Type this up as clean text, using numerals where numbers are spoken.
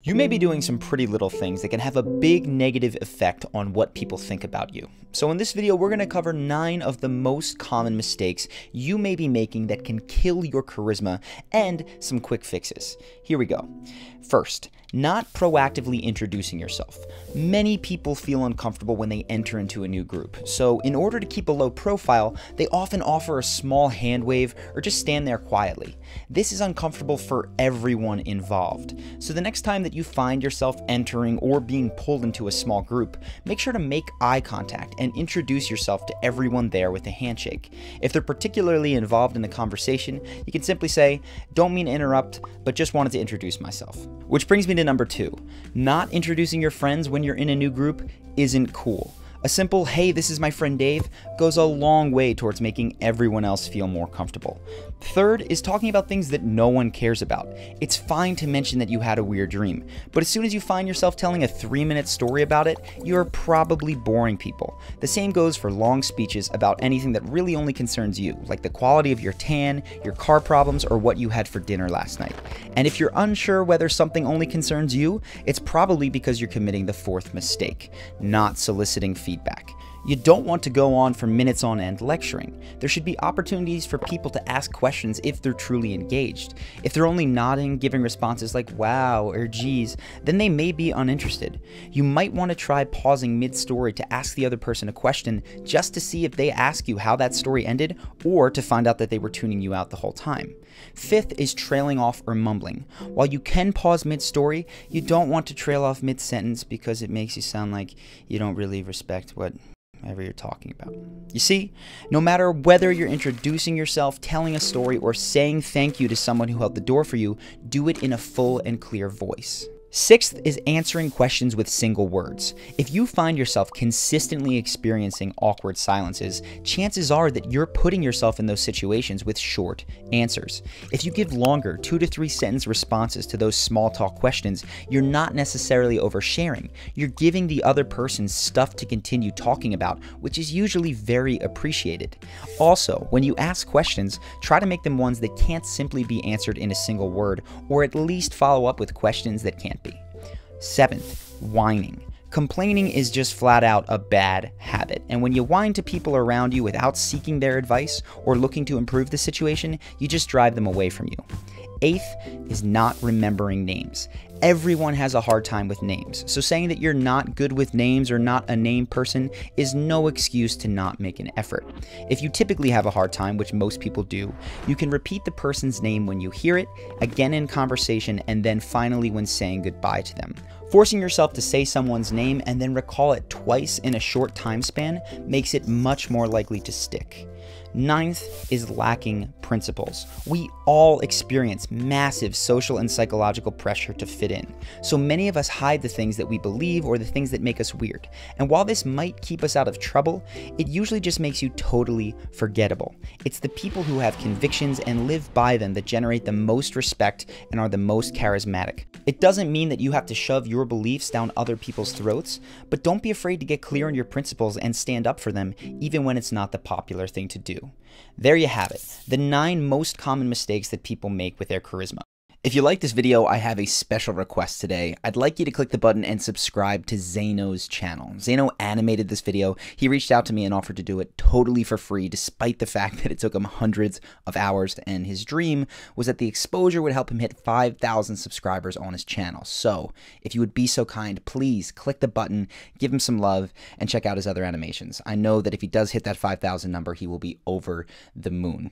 You may be doing some pretty little things that can have a big negative effect on what people think about you. So in this video, we're going to cover 9 of the most common mistakes you may be making that can kill your charisma and some quick fixes. Here we go. First, not proactively introducing yourself. Many people feel uncomfortable when they enter into a new group. So in order to keep a low profile, they often offer a small hand wave or just stand there quietly. This is uncomfortable for everyone involved. So the next time that you find yourself entering or being pulled into a small group, make sure to make eye contact and introduce yourself to everyone there with a handshake. If they're particularly involved in the conversation, you can simply say, "Don't mean to interrupt, but just wanted to introduce myself." Which brings me to number 2. Not introducing your friends when you're in a new group isn't cool. A simple, "Hey, this is my friend Dave," goes a long way towards making everyone else feel more comfortable. Third is talking about things that no one cares about. It's fine to mention that you had a weird dream, but as soon as you find yourself telling a 3-minute story about it, you're probably boring people. The same goes for long speeches about anything that really only concerns you, like the quality of your tan, your car problems, or what you had for dinner last night. And if you're unsure whether something only concerns you, it's probably because you're committing the 4th mistake, not soliciting feedback. You don't want to go on for minutes on end lecturing. There should be opportunities for people to ask questions if they're truly engaged. If they're only nodding, giving responses like "wow" or "geez," then they may be uninterested. You might want to try pausing mid-story to ask the other person a question just to see if they ask you how that story ended or to find out that they were tuning you out the whole time. 5th is trailing off or mumbling. While you can pause mid-story, you don't want to trail off mid-sentence because it makes you sound like you don't really respect whatever you're talking about. You see, no matter whether you're introducing yourself, telling a story, or saying thank you to someone who held the door for you, do it in a full and clear voice. 6th is answering questions with single words. If you find yourself consistently experiencing awkward silences, chances are that you're putting yourself in those situations with short answers. If you give longer 2 to 3 sentence responses to those small talk questions, you're not necessarily oversharing. You're giving the other person stuff to continue talking about, which is usually very appreciated. Also, when you ask questions, try to make them ones that can't simply be answered in a single word, or at least follow up with questions that can't be. 7th, whining. Complaining is just flat out a bad habit, and when you whine to people around you without seeking their advice or looking to improve the situation, you just drive them away from you. 8th is not remembering names. Everyone has a hard time with names, so saying that you're not good with names or not a name person is no excuse to not make an effort. If you typically have a hard time, which most people do, you can repeat the person's name when you hear it, again in conversation, and then finally when saying goodbye to them. Forcing yourself to say someone's name and then recall it twice in a short time span makes it much more likely to stick. 9th is lacking principles. We all experience massive social and psychological pressure to fit in. So many of us hide the things that we believe or the things that make us weird. And while this might keep us out of trouble, it usually just makes you totally forgettable. It's the people who have convictions and live by them that generate the most respect and are the most charismatic. It doesn't mean that you have to shove your beliefs down other people's throats, but don't be afraid to get clear on your principles and stand up for them, even when it's not the popular thing to do. There you have it, the 9 most common mistakes that people make with their charisma. If you like this video, I have a special request today. I'd like you to click the button and subscribe to Zano's channel. Zano animated this video. He reached out to me and offered to do it totally for free, despite the fact that it took him hundreds of hours, and his dream was that the exposure would help him hit 5,000 subscribers on his channel. So if you would be so kind, please click the button, give him some love, and check out his other animations. I know that if he does hit that 5,000 number, he will be over the moon.